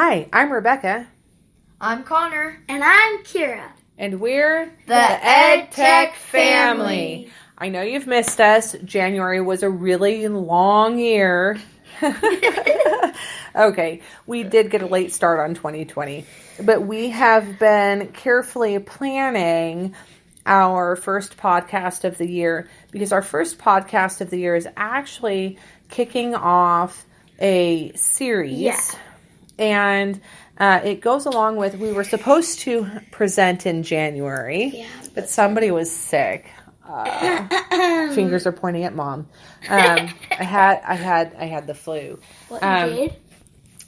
Hi, I'm Rebecca. I'm Connor. And I'm Kira. And we're the EdTech family. I know you've missed us. January was a really long year. Okay, we did get a late start on 2020, but we have been carefully planning our first podcast of the year because our first podcast of the year is actually kicking off a series. Yeah. And it goes along with, we were supposed to present in January, but somebody was sick. Fingers are pointing at Mom. I had the flu. What you did?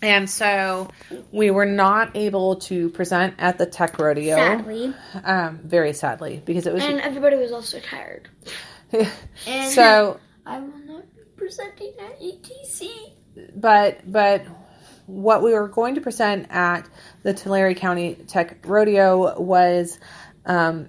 And so we were not able to present at the tech rodeo. Sadly. Very sadly, because it was. And everybody was also tired. And so. I will not be presenting at ATC. But what we were going to present at the Tulare County Tech Rodeo was a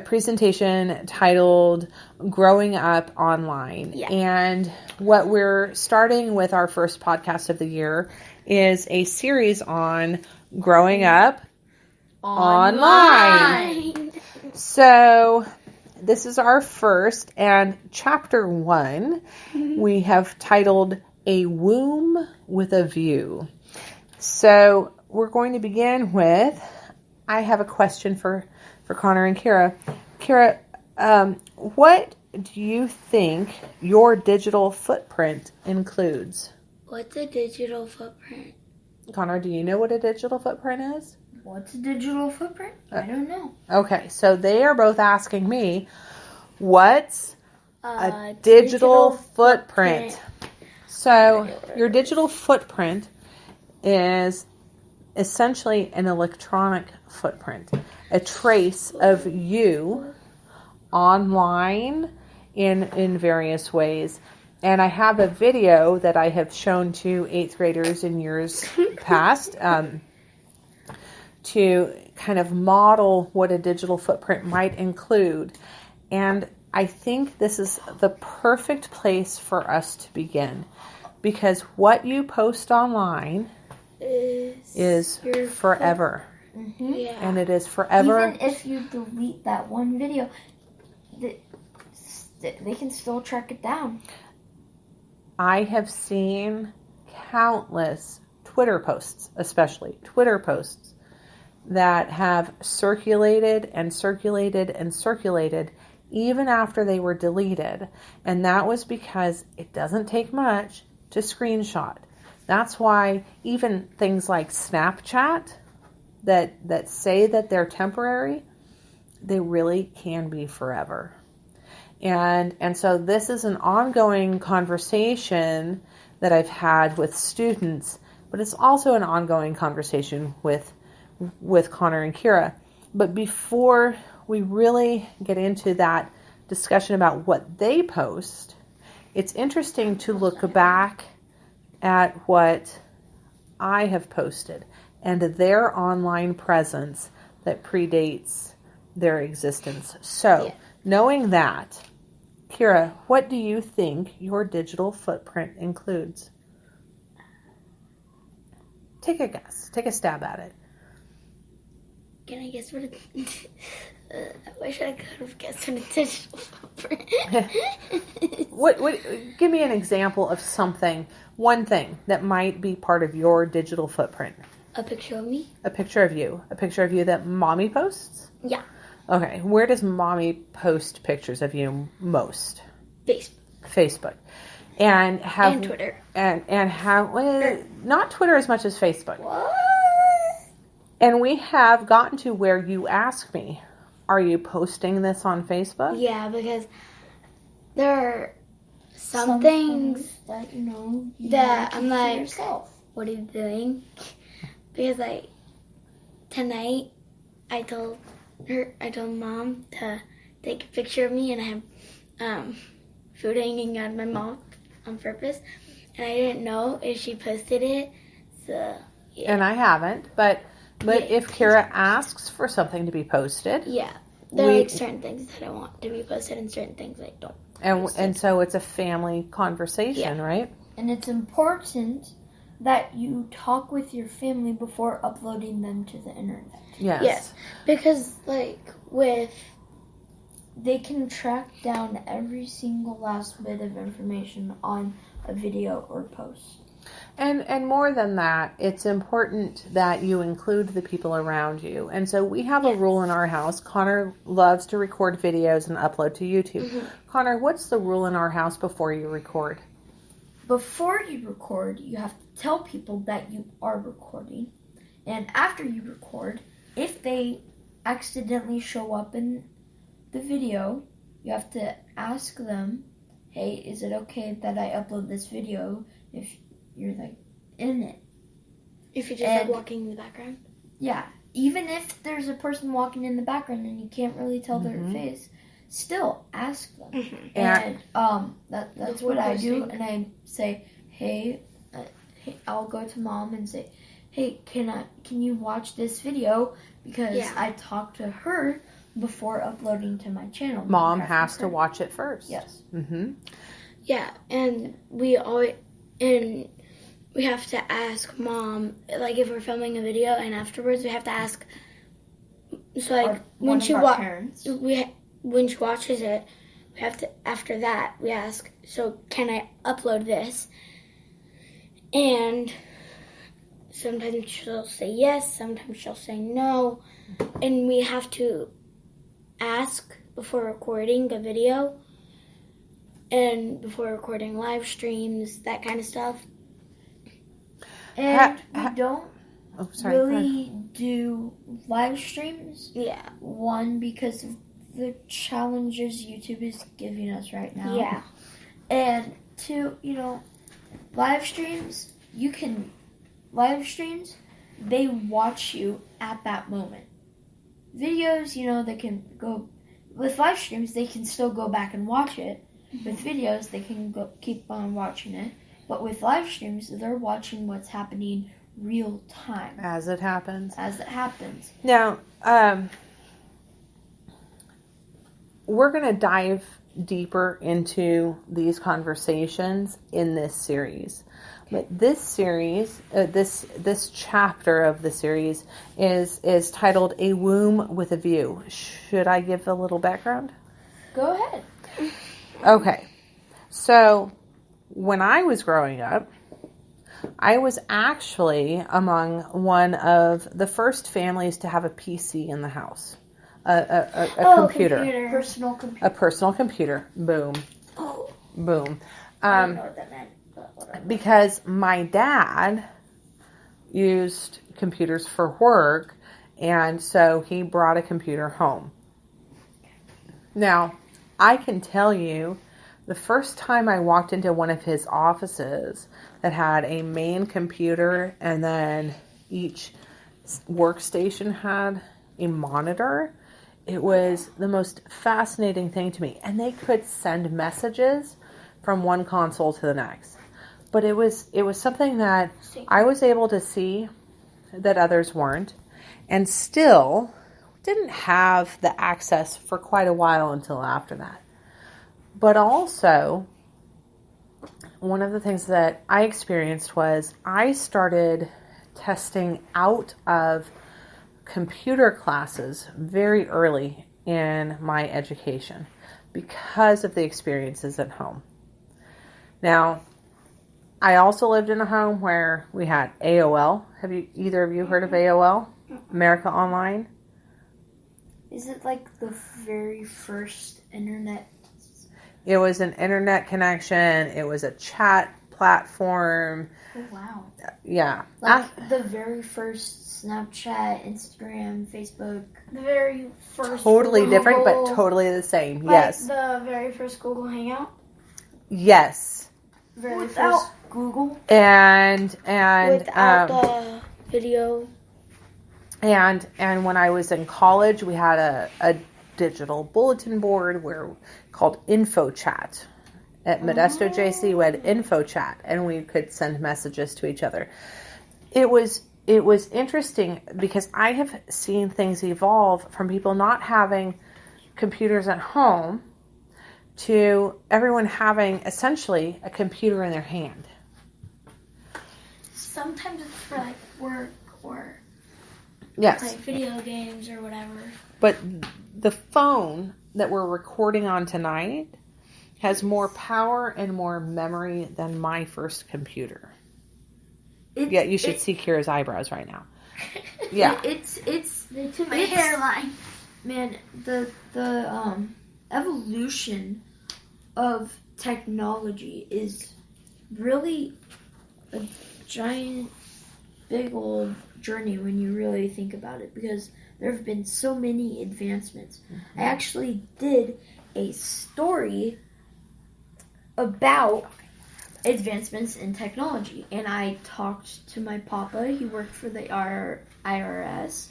presentation titled Growing Up Online. Yeah. And what we're starting with our first podcast of the year is a series on growing up online. So this is our first, and chapter 1 we have titled A Womb with a View. So we're going to begin with, I have a question for Connor and Kira. Kira, what do you think your digital footprint includes? What's a digital footprint? Connor, do you know what a digital footprint is? What's a digital footprint? I don't know. Okay, so they are both asking me, what's a digital footprint? So your digital footprint is essentially an electronic footprint, a trace of you online in various ways. And I have a video that I have shown to 8th graders in years past to kind of model what a digital footprint might include. And I think this is the perfect place for us to begin, because what you post online is forever. Mm-hmm. Yeah. And it is forever. Even if you delete that one video, they can still track it down. I have seen countless Twitter posts, especially Twitter posts, that have circulated and circulated and circulated even after they were deleted. And that was because it doesn't take much to screenshot. That's why even things like Snapchat that say that they're temporary, they really can be forever. And so this is an ongoing conversation that I've had with students, but it's also an ongoing conversation with Connor and Kira. But before we really get into that discussion about what they post, it's interesting to look back at what I have posted and their online presence that predates their existence. So, knowing that, Kira, what do you think your digital footprint includes? Take a guess. Take a stab at it. Can I guess what it I wish I could have guessed what a digital footprint. What give me an example of something, one thing that might be part of your digital footprint. A picture of me? A picture of you. A picture of you that Mommy posts? Yeah. Okay. Where does Mommy post pictures of you most? Facebook. And Twitter. And how not Twitter as much as Facebook. What? And we have gotten to where you ask me, are you posting this on Facebook? Yeah, because there are some things that you that I'm like, yourself. what are you doing? Because like tonight I told Mom to take a picture of me, and I have food hanging out of my mouth on purpose, and I didn't know if she posted it. So yeah. And I haven't, but if Kira asks for something to be posted, there are like certain things that I want to be posted and certain things I don't. And so it's a family conversation, right? And it's important that you talk with your family before uploading them to the internet. Yes. Because, like, They can track down every single last bit of information on a video or post. And more than that, it's important that you include the people around you. And so we have a rule in our house. Connor loves to record videos and upload to YouTube. Mm-hmm. Connor, what's the rule in our house before you record? Before you record, you have to tell people that you are recording. And after you record, if they accidentally show up in the video, you have to ask them, hey, is it okay that I upload this video if you're like in it? if you're just like walking in the background. Yeah, even if there's a person walking in the background and you can't really tell their face, still ask them. Mm-hmm. And that's what I do. And I say, hey, I'll go to mom and say, hey, can you watch this video? Because I talked to her before uploading to my channel. Mom has to watch it first. Yes. Mm-hmm. Yeah, and we have to ask mom, like, if we're filming a video, and afterwards we have to ask. So, like, when she watches it, we have to. After that, we ask, so can I upload this? And sometimes she'll say yes, sometimes she'll say no, and we have to ask before recording a video and before recording live streams, that kind of stuff. And we don't really do live streams. Yeah. One, because of the challenges YouTube is giving us right now. Yeah. And two, live streams, they watch you at that moment. Videos, they can go, with live streams, they can still go back and watch it. With videos, they can keep on watching it. But with live streams, they're watching what's happening real time. As it happens. Now, we're going to dive deeper into these conversations in this series. But this series, this chapter of the series is titled A Womb with a View. Should I give a little background? Go ahead. Okay. So, when I was growing up, I was actually among one of the first families to have a PC in the house. A computer. Personal computer. A personal computer. Boom. Oh. Boom. I don't know what that meant, but whatever. Because my dad used computers for work, and so he brought a computer home. Now, I can tell you, the first time I walked into one of his offices that had a main computer and then each workstation had a monitor, it was the most fascinating thing to me. And they could send messages from one console to the next. But it was something that I was able to see that others weren't, and still didn't have the access for quite a while until after that. But also, one of the things that I experienced was I started testing out of computer classes very early in my education because of the experiences at home. Now, I also lived in a home where we had AOL. Have either of you heard of AOL? America Online? Is it like the very first internet? It was an internet connection. It was a chat platform. Oh, wow. Yeah. Like the very first Snapchat, Instagram, Facebook. The very first Totally Google, different, but totally the same. like Yes. the very first Google Hangout. Yes. Very Without first Google. And without the video. And when I was in college, we had a digital bulletin board called InfoChat. At Modesto JC, we had InfoChat, and we could send messages to each other. It was interesting because I have seen things evolve from people not having computers at home to everyone having essentially a computer in their hand. sometimes it's for like work or Yes. like video games or whatever. But the phone that we're recording on tonight has more power and more memory than my first computer. Yeah, you should see Kira's eyebrows right now. Yeah. It's To my hairline. man, the evolution of technology is really a giant, big old journey when you really think about it, because there have been so many advancements. Mm-hmm. I actually did a story about advancements in technology, and I talked to my papa. He worked for the IRS,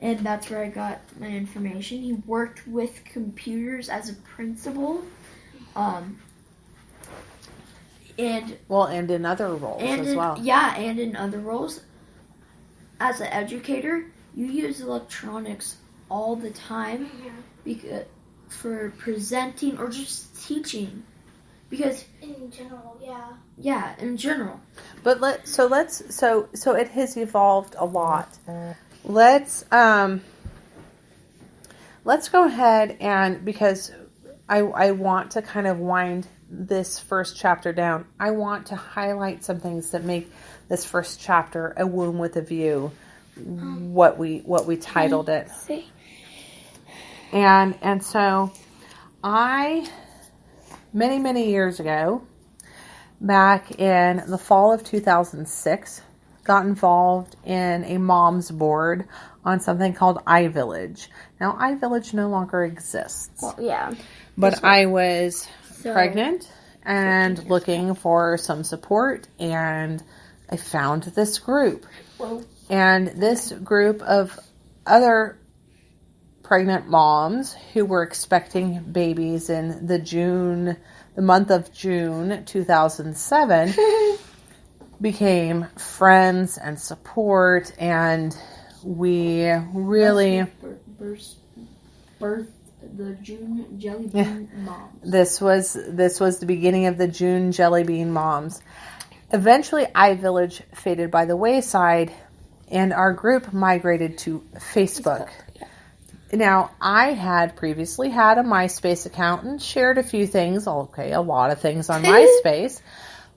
and that's where I got my information. He worked with computers as a principal, and in other roles as well. Yeah, and in other roles. As an educator, you use electronics all the time because, for presenting or just teaching. Because in general, yeah, in general. But so it has evolved a lot. Let's go ahead, and because I want to kind of wind this first chapter down, I want to highlight some things that make this first chapter a womb with a view. What we titled it. See. And so I many years ago, back in the fall of 2006, got involved in a mom's board on something called iVillage. Now, iVillage no longer exists. Well, yeah. But I was pregnant and looking for some support, and I found this group. And this group of other pregnant moms who were expecting babies in the month of June 2007 became friends and support, and we really birthed the June Jelly Bean Moms. This was the beginning of the June Jelly Bean Moms. Eventually, iVillage faded by the wayside, and our group migrated to Facebook. Now, I had previously had a MySpace account and shared a few things, a lot of things on MySpace.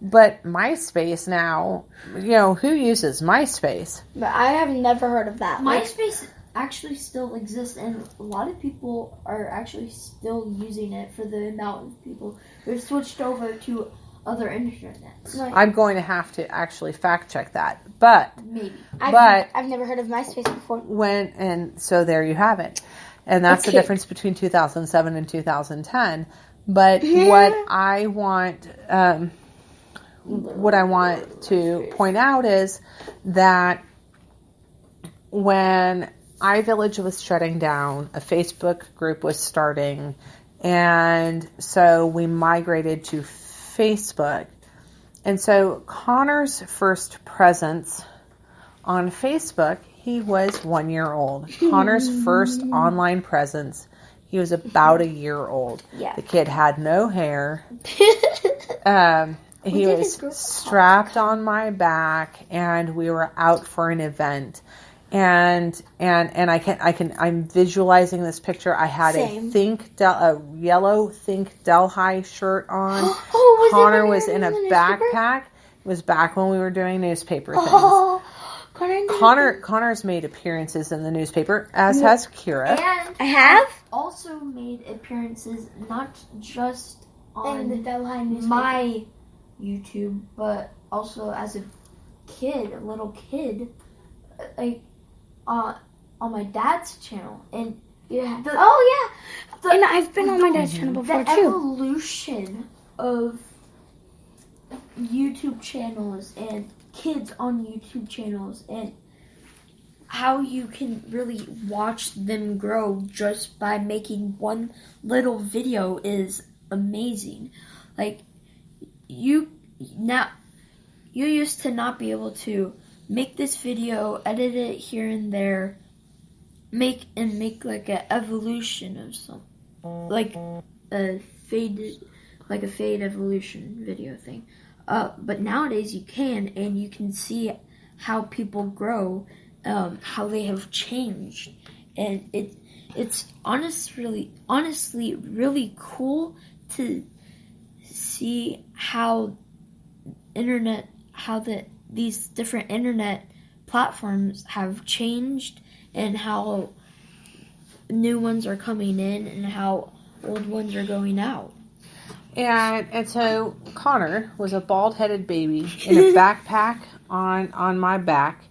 But MySpace now, who uses MySpace? But I have never heard of that. MySpace actually still exists, and a lot of people are actually still using it for the amount of people who've switched over to other internets. I'm going to have to actually fact check that, but maybe. I've never heard of MySpace before. So there you have it, and that's the difference between 2007 and 2010. But what I want to point out is that when iVillage was shutting down, a Facebook group was starting, and so we migrated to Facebook. And so Connor's first presence on Facebook, he was 1 year old. Connor's first online presence, he was about a year old. Yeah. The kid had no hair. He was strapped on my back, and we were out for an event. And I'm visualizing this picture. I had a yellow Think Delhi shirt on. Connor was in a backpack. It was back when we were doing newspaper things. Connor's made appearances in the newspaper, as has Kira. And I have also made appearances not just in the on Delhi newspaper. my YouTube, but also as a little kid, like on my dad's channel. And and and I've been on my dad's channel before the too. evolution of YouTube channels and kids on YouTube channels, and how you can really watch them grow just by making one little video is amazing. Like you used to not be able to make this video, edit it here and there, make like an evolution of like a fade evolution video thing. But nowadays you can, and you can see how people grow, how they have changed, and it's honestly really cool to see how these different internet platforms have changed, and how new ones are coming in, and how old ones are going out. And so Connor was a bald-headed baby in a backpack on my back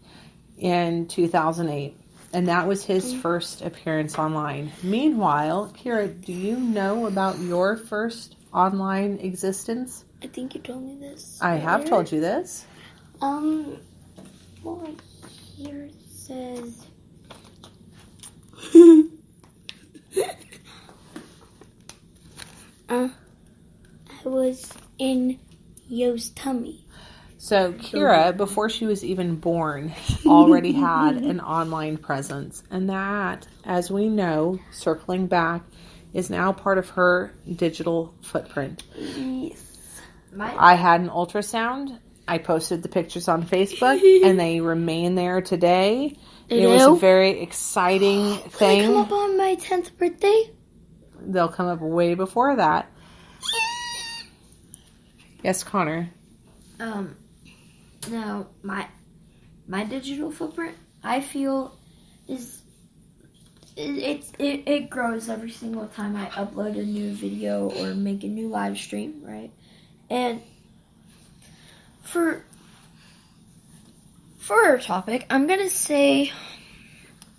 in 2008. And that was his first appearance online. Meanwhile, Kira, do you know about your first online existence? I think you told me this. I have told you this. Well, here it says... I was in Yo's tummy. So Kira, before she was even born, already had an online presence. And that, as we know, circling back, is now part of her digital footprint. Yes. I had an ultrasound. I posted the pictures on Facebook, and they remain there today. It was a very exciting thing. Will they come up on my 10th birthday? They'll come up way before that. Yes, Connor. Now my digital footprint, I feel, it grows every single time I upload a new video or make a new live stream, right? And for our topic, I'm gonna say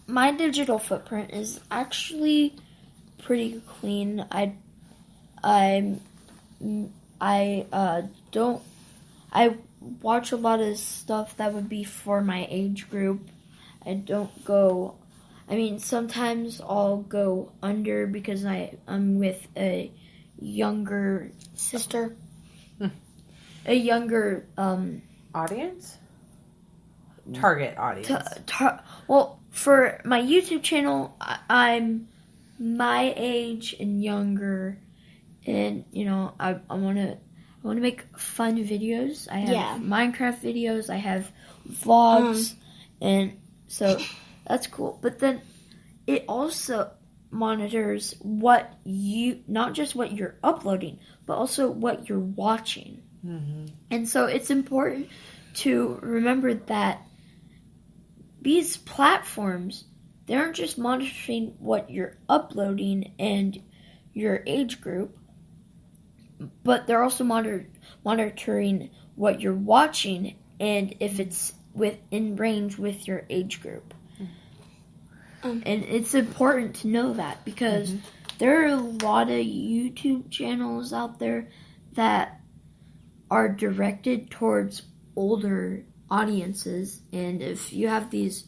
my digital footprint is actually pretty clean. I watch a lot of stuff that would be for my age group. Sometimes I'll go under because I'm with a younger sister. A younger Audience? Target audience. Well, for my YouTube channel, I'm my age and younger, and I want to make fun videos. I have Minecraft videos, I have vlogs, and so that's cool. But then it also monitors not just what you're uploading, but also what you're watching. Mm-hmm. And so it's important to remember that these platforms, they aren't just monitoring what you're uploading and your age group, but they're also monitoring what you're watching and if it's within range with your age group. And it's important to know that because there are a lot of YouTube channels out there that are directed towards older audiences, and if you have these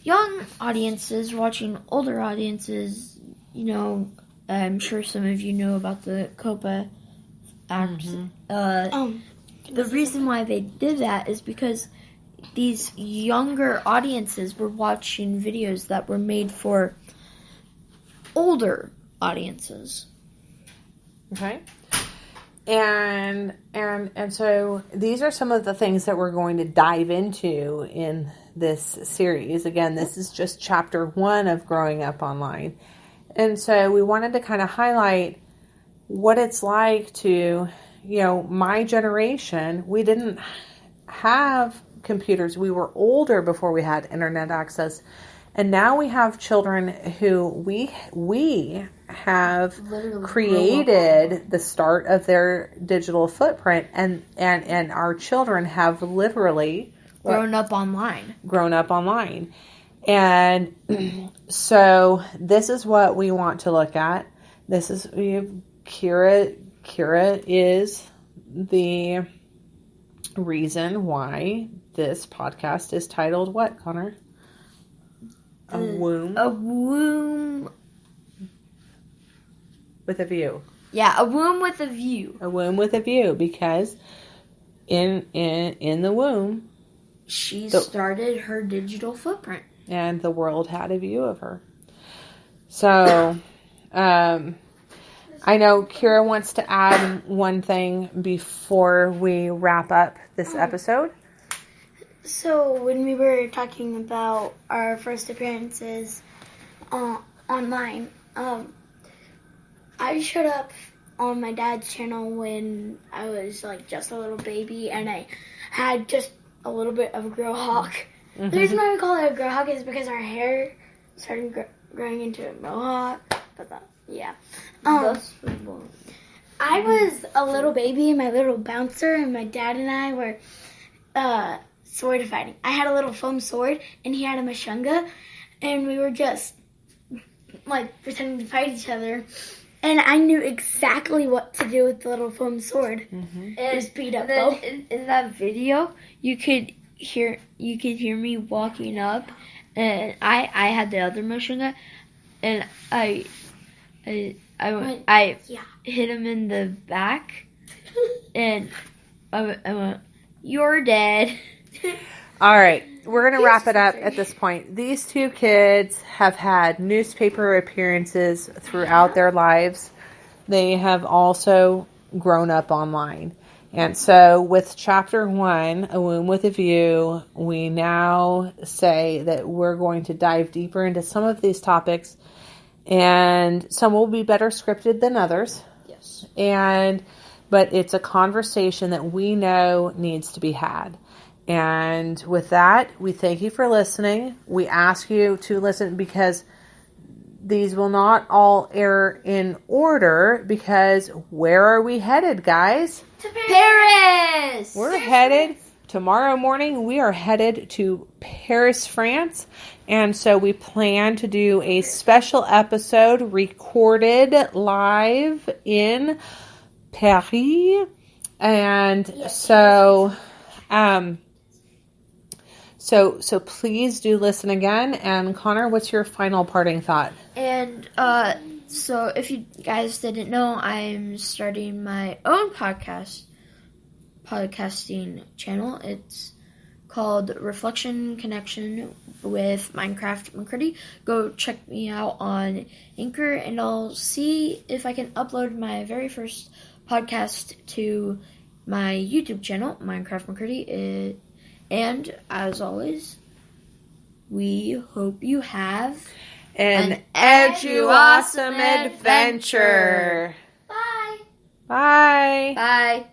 young audiences watching older audiences, I'm sure some of you know about the COPA Act. The reason why they did that is because these younger audiences were watching videos that were made for older audiences. Okay. And so these are some of the things that we're going to dive into in this series. Again, this is just chapter 1 of Growing Up Online. And so we wanted to kind of highlight what it's like to, my generation, we didn't have computers. We were older before we had internet access. And now we have children who we have literally created the start of their digital footprint, and our children have literally grown up online. And so this is what we want to look at. This is Kira is the reason why this podcast is titled what, Connor? A womb with a view. Yeah, a womb with a view. A womb with a view, because in the womb, she started her digital footprint, and the world had a view of her. So, I know Kira wants to add one thing before we wrap up this episode. So when we were talking about our first appearances online, I showed up on my dad's channel when I was like just a little baby, and I had just a little bit of a grow hawk. Mm-hmm. The reason why we call it a grow hawk is because our hair started growing into a mohawk. But yeah. I was a little baby and my little bouncer, and my dad and I were sword fighting. I had a little foam sword and he had a mashunga, and we were just like pretending to fight each other. And I knew exactly what to do with the little foam sword. Mm-hmm. Just beat up both. In that video, you could hear me walking up, and I had the other Moshunga, and I hit him in the back, and I went, "You're dead." All right, we're going to wrap it up at this point. These two kids have had newspaper appearances throughout their lives. They have also grown up online. And so with chapter 1, A Womb with a View, we now say that we're going to dive deeper into some of these topics, and some will be better scripted than others. Yes. But it's a conversation that we know needs to be had. And with that, we thank you for listening. We ask you to listen because these will not all air in order, because where are we headed, guys? To Paris! We're headed tomorrow morning. We are headed to Paris, France. And so we plan to do a special episode recorded live in Paris. And so please do listen again. And Connor, what's your final parting thought? And so if you guys didn't know, I'm starting my own podcasting channel. It's called Reflection Connection with Minecraft McCurdy. Go check me out on Anchor, and I'll see if I can upload my very first podcast to my YouTube channel, Minecraft McCurdy. And as always, we hope you have an EduAwesomeAdventure. Bye. Bye. Bye.